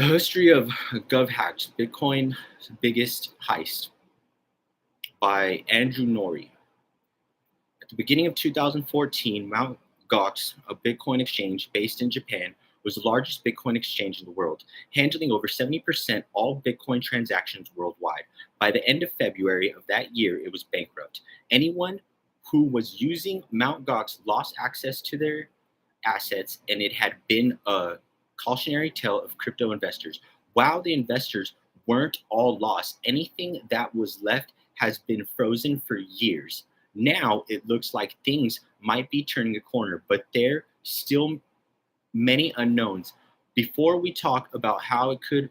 The history of GovHacks, Bitcoin's biggest heist, by Andrew Norrie. At the beginning of 2014, Mt. Gox, a Bitcoin exchange based in Japan, was the largest Bitcoin exchange in the world, handling over 70% all Bitcoin transactions worldwide. By the end of February of that year, it was bankrupt. Anyone who was using Mt. Gox lost access to their assets, and it had been a cautionary tale of crypto investors. While the investors weren't all lost, anything that was left has been frozen for years. Now it looks like things might be turning a corner, but there still many unknowns. Before we talk about how it could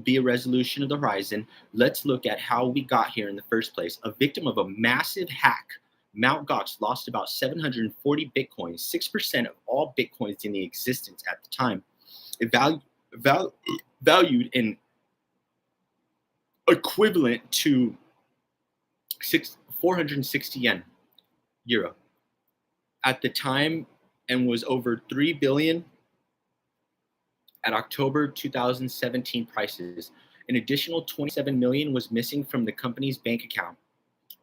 be a resolution of the horizon, let's look at how we got here in the first place. A victim of a massive hack, Mt. Gox lost about 740 bitcoins, 6% of all bitcoins in the existence at the time. It valued in equivalent to 460 yen, euro, at the time, and was over 3 billion at October 2017 prices. An additional 27 million was missing from the company's bank account.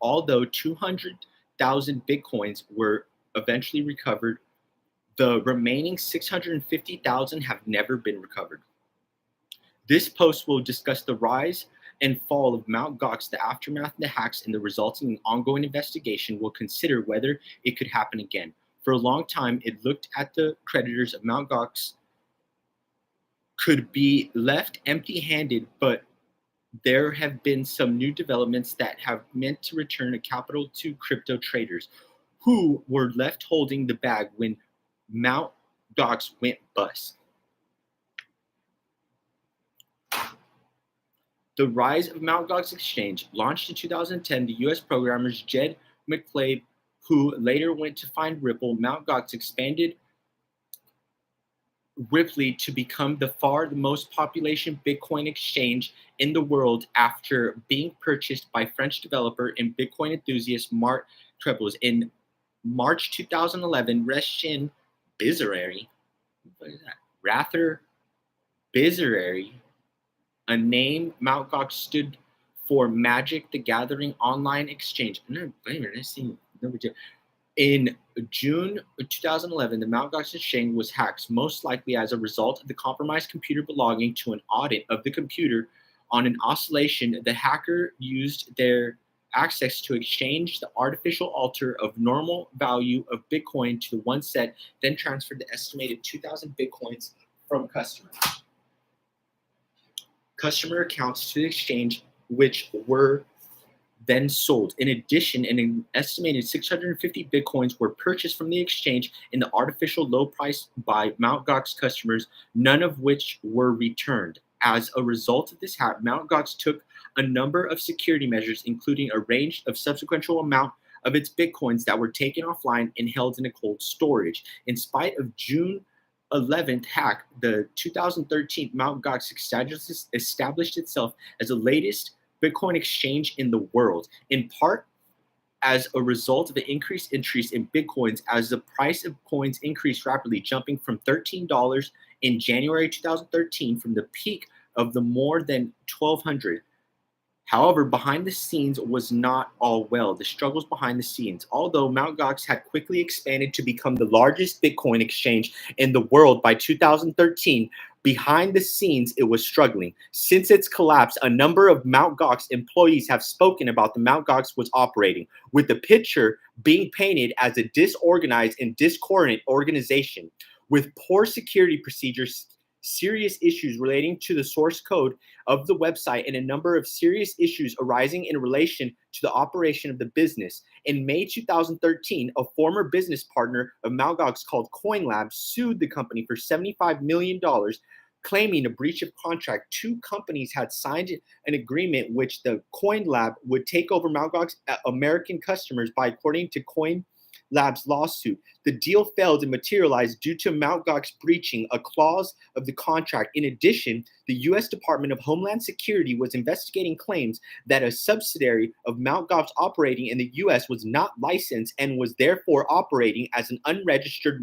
Although 200,000 bitcoins were eventually recovered, the remaining 650,000 have never been recovered. This post will discuss the rise and fall of Mt. Gox, the aftermath of the hacks, and the resulting ongoing investigation will consider whether it could happen again. For a long time, it looked at the creditors of Mt. Gox could be left empty-handed, but there have been some new developments that have meant to return a capital to crypto traders who were left holding the bag when Mt. Gox went bust. The rise of Mt. Gox Exchange. Launched in 2010, the US programmers Jed McCabe, who later went to find Ripple, Mt. Gox expanded Ripley to become the most population Bitcoin exchange in the world after being purchased by French developer and Bitcoin enthusiast Mark Trebels. In March 2011, Reshin Bizarrary, what is that? Rather Bizarrary, a name Mt. Gox stood for Magic the Gathering Online Exchange. In June 2011, the Mt. Gox exchange was hacked, most likely as a result of the compromised computer belonging to an audit of the computer on an oscillation. The hacker used their access to exchange the artificial alter of normal value of Bitcoin to one set, then transferred the estimated 2,000 Bitcoins from customer accounts to the exchange, which were then sold. In addition, an estimated 650 Bitcoins were purchased from the exchange in the artificial low price by Mt. Gox customers, none of which were returned. As a result of this hack, Mt. Gox took a number of security measures, including a range of subsequential amount of its Bitcoins that were taken offline and held in a cold storage. In spite of June 11th hack, the 2013 Mt. Gox established itself as the latest Bitcoin exchange in the world, in part as a result of the increased interest in Bitcoins as the price of coins increased rapidly, jumping from $13 in January 2013 from the peak of the more than 1,200. However, behind the scenes was not all well. The struggles behind the scenes. Although Mt. Gox had quickly expanded to become the largest Bitcoin exchange in the world by 2013, behind the scenes it was struggling. Since its collapse, a number of Mt. Gox employees have spoken about the Mt. Gox was operating, with the picture being painted as a disorganized and discordant organization, with poor security procedures, serious issues relating to the source code of the website, and a number of serious issues arising in relation to the operation of the business. In May 2013, a former business partner of Mt. Gox called CoinLab sued the company for $75 million, claiming a breach of contract. Two companies had signed an agreement which the CoinLab would take over Mt. Gox American customers by, according to CoinLab's lawsuit. The deal failed and materialized due to Mt. Gox breaching a clause of the contract. In addition, the U.S. Department of Homeland Security was investigating claims that a subsidiary of Mt. Gox operating in the U.S. was not licensed and was therefore operating as an unregistered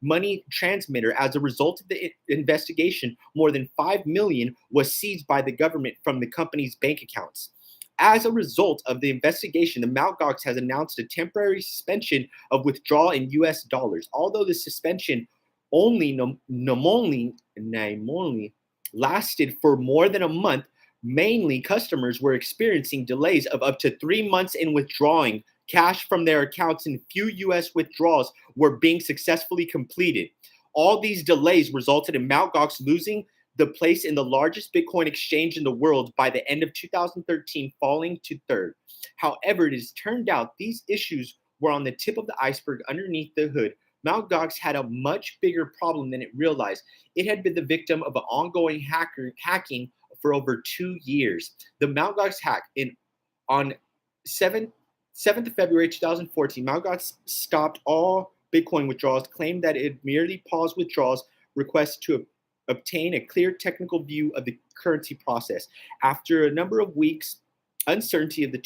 money transmitter. As a result of the investigation, more than 5 million was seized by the government from the company's bank accounts. As a result of the investigation, the Mt. Gox has announced a temporary suspension of withdrawal in US dollars. Although the suspension only lasted for more than a month, mainly customers were experiencing delays of up to 3 months in withdrawing cash from their accounts, and few US withdrawals were being successfully completed. All these delays resulted in Mt. Gox losing the place in the largest Bitcoin exchange in the world by the end of 2013, falling to third. However, it has turned out these issues were on the tip of the iceberg. Underneath the hood, Mt. Gox had a much bigger problem than it realized. It had been the victim of an ongoing hacking for over 2 years. The Mt. Gox hack on 7th of February 2014, Mt. Gox stopped all Bitcoin withdrawals, claimed that it merely paused withdrawals requests to obtain a clear technical view of the currency process. After a number of weeks, uncertainty of the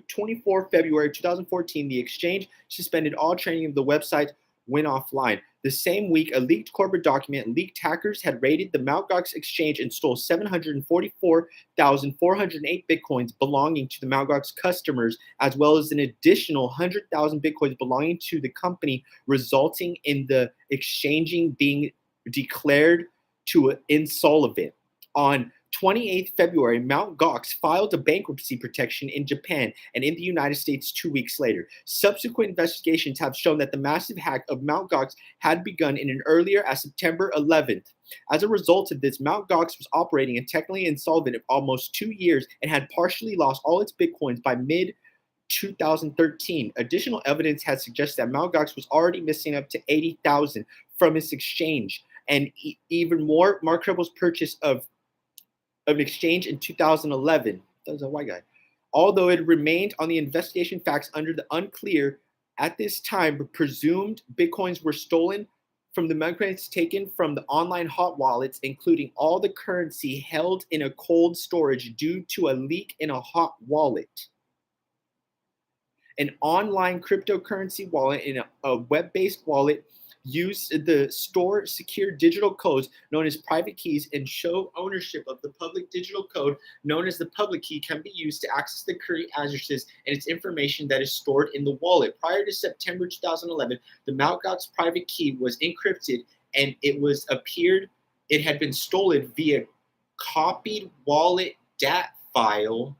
24 February 2014, the exchange suspended all trading of the website, went offline. The same week, a leaked corporate document leaked hackers had raided the Mt. Gox exchange and stole 744,408 Bitcoins belonging to the Mt. Gox customers, as well as an additional 100,000 Bitcoins belonging to the company, resulting in the exchanging being declared to insolvent. On 28th February, Mt. Gox filed a bankruptcy protection in Japan and in the United States 2 weeks later. Subsequent investigations have shown that the massive hack of Mt. Gox had begun in an earlier as September 11th. As a result of this, Mt. Gox was operating and technically insolvent of almost 2 years and had partially lost all its Bitcoins by mid 2013. Additional evidence has suggested that Mt. Gox was already missing up to 80,000 from its exchange. And even more, Mark Rebel's purchase of an exchange in 2011. That was a white guy. Although it remained on the investigation facts under the unclear at this time, but presumed Bitcoins were stolen from the Bitcoins taken from the online hot wallets, including all the currency held in a cold storage due to a leak in a hot wallet. An online cryptocurrency wallet in a web-based wallet use the store secure digital codes known as private keys and show ownership of the public digital code known as the public key can be used to access the current addresses and its information that is stored in the wallet. Prior to September 2011, the Mt. Gox private key was encrypted and it had been stolen via copied wallet DAT file,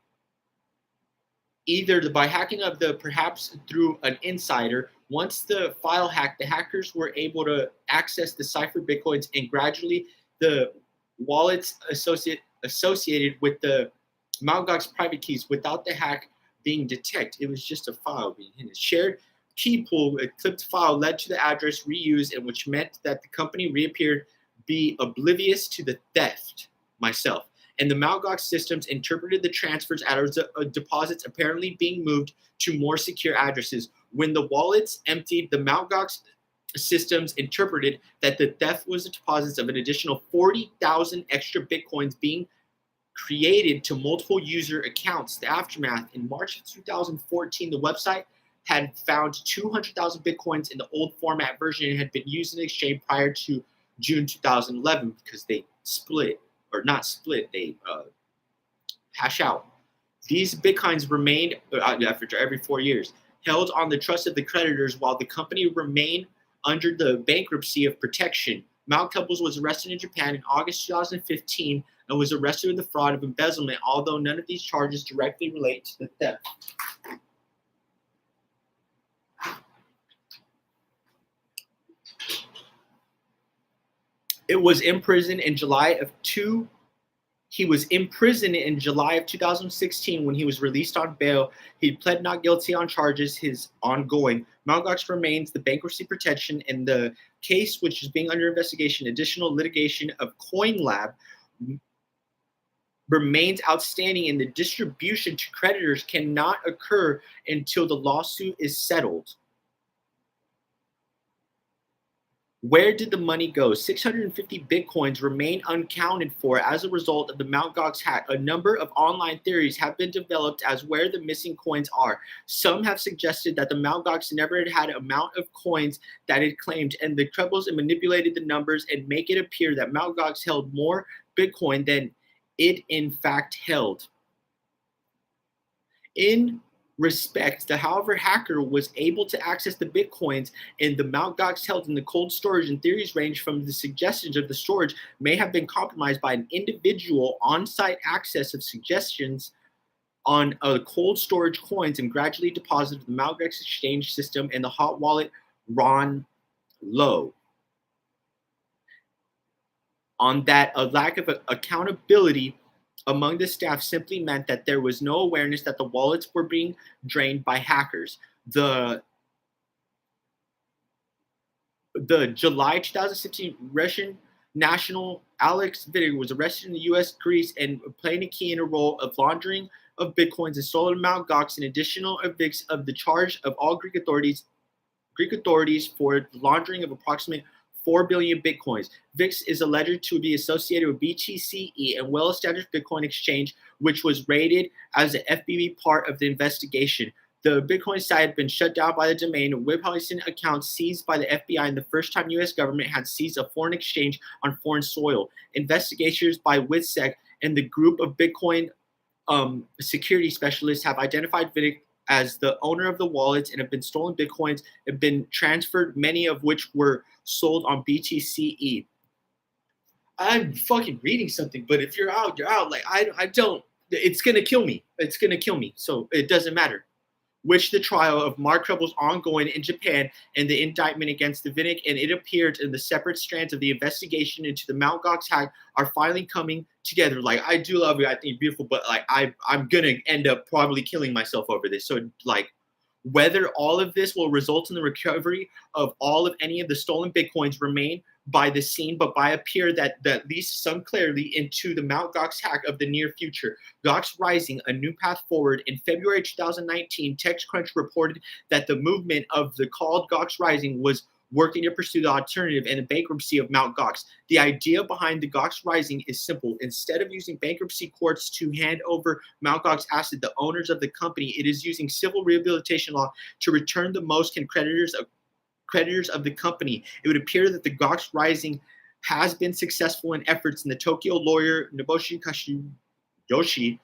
either by hacking of perhaps through an insider. Once the file hacked, the hackers were able to access the ciphered Bitcoins, and gradually the wallets associated with the Mt. Gox private keys without the hack being detected. It was just a file being hidden. Shared key pool, a clipped file led to the address reused, and which meant that the company reappeared be oblivious to the theft myself. And the Mt. Gox systems interpreted the transfers as deposits apparently being moved to more secure addresses. When the wallets emptied, the Mt. Gox systems interpreted that the theft was the deposits of an additional 40,000 extra Bitcoins being created to multiple user accounts. The aftermath: in March of 2014, the website had found 200,000 Bitcoins in the old format version and had been used in exchange prior to June 2011 because they they hash out. These Bitcoins remained, after every 4 years, held on the trust of the creditors while the company remained under the bankruptcy of protection. Mt. Gox was arrested in Japan in August 2015 and was arrested with the fraud of embezzlement, although none of these charges directly relate to the theft. He was imprisoned in July of 2016 when he was released on bail. He pled not guilty on charges. His ongoing. Mt. Gox remains the bankruptcy protection in the case, which is being under investigation. Additional litigation of CoinLab remains outstanding, and the distribution to creditors cannot occur until the lawsuit is settled. Where did the money go? 650 bitcoins remain unaccounted for as a result of the Mt. Gox hack. A number of online theories have been developed as where the missing coins are. Some have suggested that the Mt. Gox never had an amount of coins that it claimed, and the Trebbles manipulated the numbers and make it appear that Mt. Gox held more Bitcoin than it in fact held. In respect, the however hacker was able to access the bitcoins in the Mt. Gox held in the cold storage, and theories range from the suggestions of the storage may have been compromised by an individual on-site access of suggestions on cold storage coins and gradually deposited the Mt. Gox exchange system and the hot wallet Ron Low. On that, a lack of accountability among the staff simply meant that there was no awareness that the wallets were being drained by hackers. The July 2016 Russian national Alex Vitig was arrested in the U.S., Greece, and playing a key in a role of laundering of bitcoins and stolen Mt. Gox, in addition of the charge of all Greek authorities for the laundering of approximately 4 billion bitcoins. VIX is alleged to be associated with BTCE, a well-established Bitcoin exchange, which was rated as an FBB part of the investigation. The Bitcoin site had been shut down by the domain, webhosting accounts seized by the FBI, and the first time U.S. government had seized a foreign exchange on foreign soil. Investigators by WITSEC and the group of Bitcoin security specialists have identified Vitic as the owner of the wallets and have been stolen bitcoins have been transferred, many of which were sold on BTCE. I'm fucking reading something, but if you're out, you're out. Like I don't. It's gonna kill me. It's gonna kill me. So it doesn't matter. Which the trial of Mark Treble's ongoing in Japan and the indictment against the Vitic, and it appeared in the separate strands of the investigation into the Mt. Gox hack are finally coming together. Like, I do love you, I think you're beautiful, but like I'm gonna end up probably killing myself over this. So like, whether all of this will result in the recovery of all of any of the stolen bitcoins remain by the scene, but by appear that leads some clarity into the Mt. Gox hack of the near future. Gox Rising, a new path forward. In February 2019, TechCrunch reported that the movement of the called Gox Rising was working to pursue the alternative and the bankruptcy of Mt. Gox. The idea behind the Gox Rising is simple. Instead of using bankruptcy courts to hand over Mt. Gox asset, the owners of the company, it is using civil rehabilitation law to return the most can creditors of the company. It would appear that the Gox Rising has been successful in efforts, and the Tokyo lawyer Nobushi Kashiyoshi,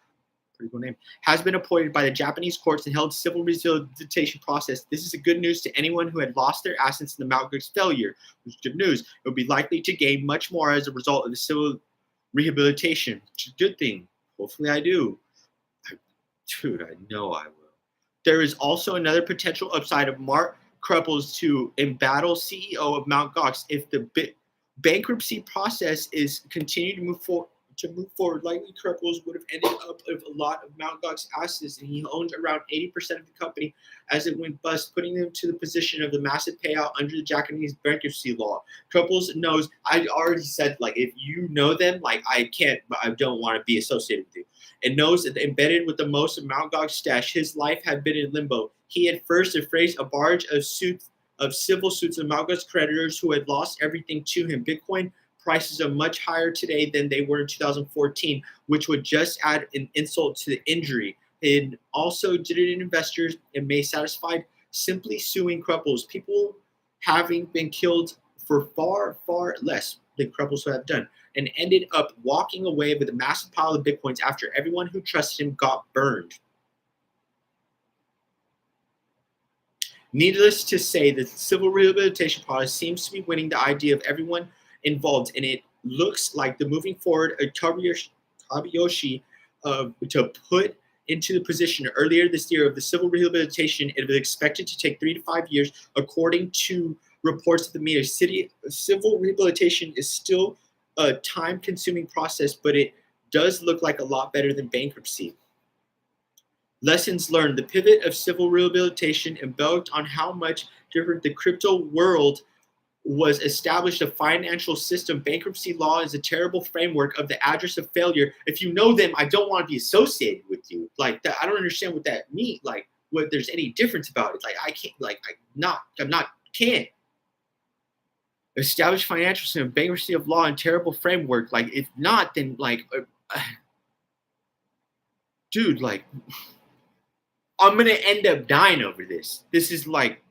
pretty cool name, has been appointed by the Japanese courts and held civil rehabilitation process. This is a good news to anyone who had lost their assets in the Mt. Gox failure. Which is good news. It would be likely to gain much more as a result of the civil rehabilitation, which is a good thing. Hopefully I do. Dude, I know I will. There is also another potential upside of Mark Kruppels to embattle CEO of Mt. Gox if the bankruptcy process is continued to move forward. Likely Kruppels would have ended up with a lot of Mt. Gox assets, and he owned around 80% of the company as it went bust, putting him to the position of the massive payout under the Japanese bankruptcy law. Kruppels knows, I already said, like, if you know them, like, I don't want to be associated with you. And knows that embedded with the most of Mt. Gox stash, his life had been in limbo. He had first phrased a barrage of civil suits of Mt. Gox creditors who had lost everything to him. Bitcoin prices are much higher today than they were in 2014, which would just add an insult to the injury. And also, diligent investors and may satisfied simply suing Kruppels, people having been killed for far, far less than Kruppels would have done, and ended up walking away with a massive pile of bitcoins after everyone who trusted him got burned. Needless to say, the civil rehabilitation process seems to be winning the idea of everyone involved, and it looks like the moving forward of Tabeyoshi to put into the position earlier this year of the civil rehabilitation. It was expected to take 3 to 5 years, according to reports of the media. Civil rehabilitation is still a time-consuming process, but it does look like a lot better than bankruptcy. Lessons learned. The pivot of civil rehabilitation embarked on how much different the crypto world was established a financial system. Bankruptcy law is a terrible framework of the address of failure. If you know them, I don't want to be associated with you. Like that, I don't understand what that means. Like, what there's any difference about it. Like, I can't. Like, can't. established financial system, bankruptcy of law, and terrible framework. Like, if not, then dude, like, I'm gonna end up dying over this. This is like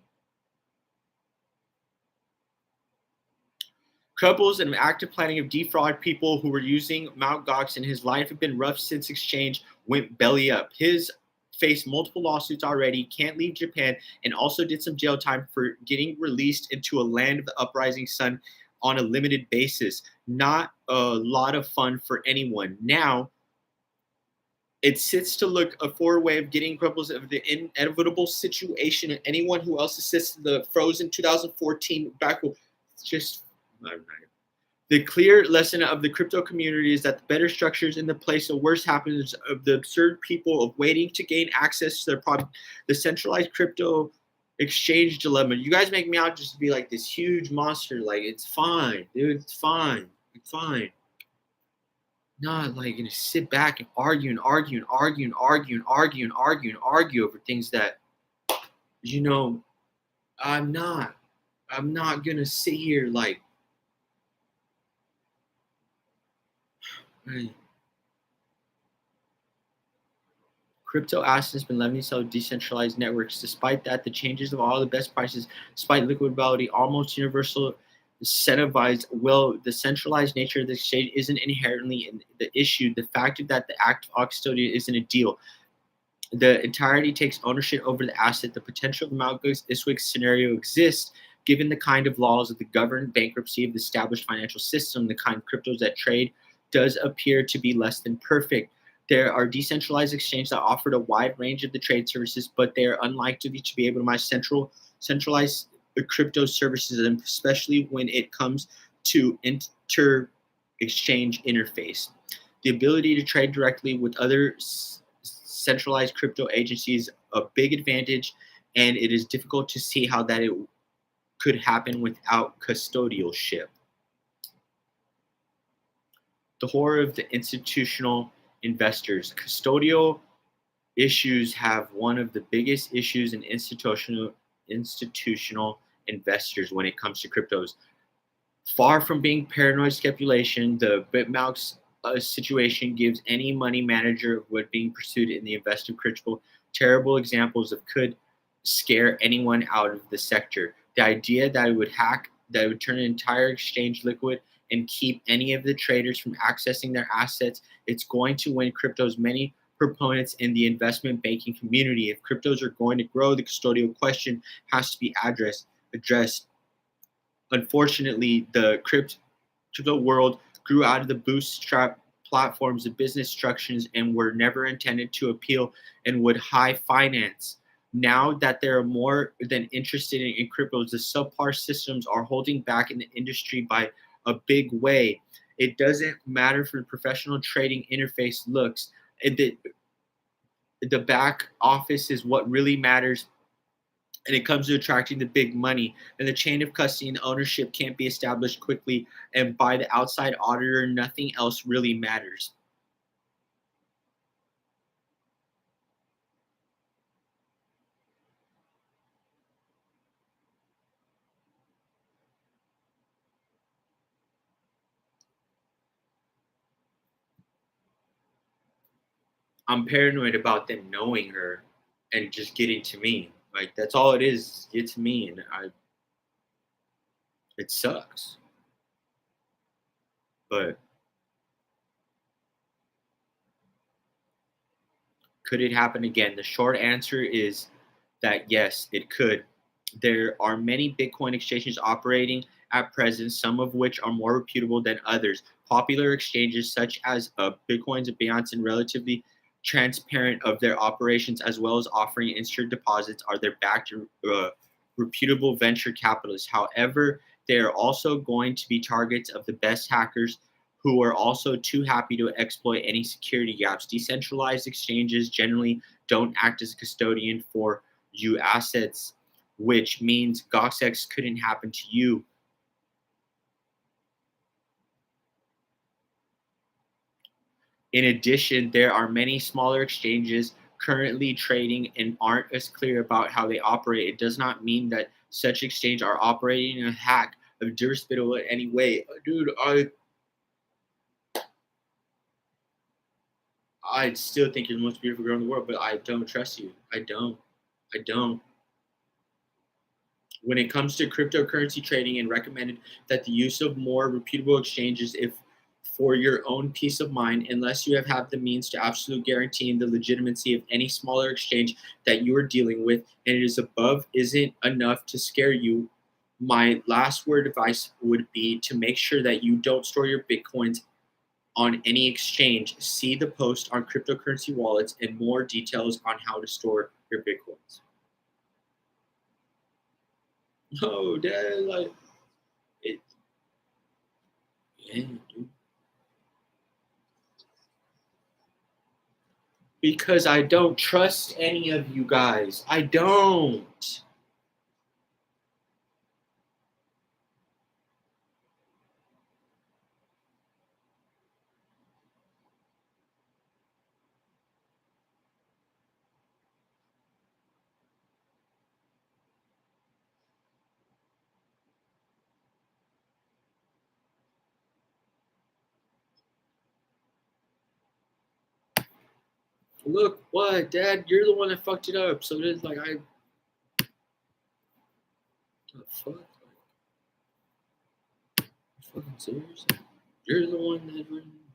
couples and active planning of defraud people who were using Mt. Gox, and his life had been rough since exchange went belly up. His faced multiple lawsuits already, can't leave Japan, and also did some jail time for getting released into a land of the uprising sun on a limited basis. Not a lot of fun for anyone. Now, it sits to look a forward way of getting cripples of the inevitable situation, and anyone who else assisted the frozen 2014 back just the clear lesson of the crypto community is that the better structures in the place, the worse happens of the absurd people of waiting to gain access to their product. The centralized crypto exchange dilemma. You guys make me out just to be like this huge monster. Like, it's fine, dude. It's fine. It's fine. Not like gonna sit back and argue and argue and argue and argue and argue and argue and argue over things that, you know, I'm not. I'm not gonna sit here like, hey, crypto assets has been leveraging so decentralized networks. Despite that, the changes of all the best prices, despite liquidity, almost universal incentivized. Well, the centralized nature of the exchange isn't inherently in the issue. The fact that the act of custodian isn't a deal. The entirety takes ownership over the asset. The potential of the Mt. Gox scenario exists given the kind of laws of the governed bankruptcy of the established financial system, the kind of cryptos that trade does appear to be less than perfect. There are decentralized exchanges that offered a wide range of the trade services, but they are unlikely to be able to match centralized crypto services, and especially when it comes to inter exchange interface. The ability to trade directly with other centralized crypto agencies a big advantage, and it is difficult to see how that it could happen without custodialship. The horror of the institutional investors. Custodial issues have one of the biggest issues in institutional investors when it comes to cryptos. Far from being paranoid speculation, the BitMEX situation gives any money manager what being pursued in the investment crypto terrible examples of could scare anyone out of the sector. The idea that it would hack, that it would turn an entire exchange liquid and keep any of the traders from accessing their assets, it's going to win crypto's many proponents in the investment banking community. If cryptos are going to grow, the custodial question has to be addressed. Unfortunately, the crypto world grew out of the bootstrap platforms of business structures and were never intended to appeal and would high finance. Now that they're more than interested in cryptos, the subpar systems are holding back in the industry by a big way. It doesn't matter for the professional trading interface looks. The back office is what really matters, and it comes to attracting the big money. And the chain of custody and ownership can't be established quickly, and by the outside auditor, nothing else really matters. I'm paranoid about them knowing her and just getting to me. Like, that's all it is. Get to me, and it sucks. But could it happen again? The short answer is that yes, it could. There are many Bitcoin exchanges operating at present, some of which are more reputable than others. Popular exchanges such as Bitcoins and Binance and relatively transparent of their operations, as well as offering instant deposits, are their backed reputable venture capitalists. However, they are also going to be targets of the best hackers who are also too happy to exploit any security gaps. Decentralized exchanges generally don't act as a custodian for you assets, which means GoxX couldn't happen to you. In addition, there are many smaller exchanges currently trading and aren't as clear about how they operate. It does not mean that such exchanges are operating in a hack, of disrespectful in any way. Dude, I still think you're the most beautiful girl in the world, but I don't trust you. I don't. I don't. When it comes to cryptocurrency trading, and recommended that the use of more reputable exchanges if for your own peace of mind, unless you have the means to absolute guaranteeing the legitimacy of any smaller exchange that you are dealing with, and it is above isn't enough to scare you. My last word advice would be to make sure that you don't store your bitcoins on any exchange. See the post on cryptocurrency wallets and more details on how to store your bitcoins. No, Dad, like it. Yeah, dude. Because I don't trust any of you guys. I don't. Look, what, Dad? You're the one that fucked it up. So it's like the fuck? Fucking serious? You're the one that.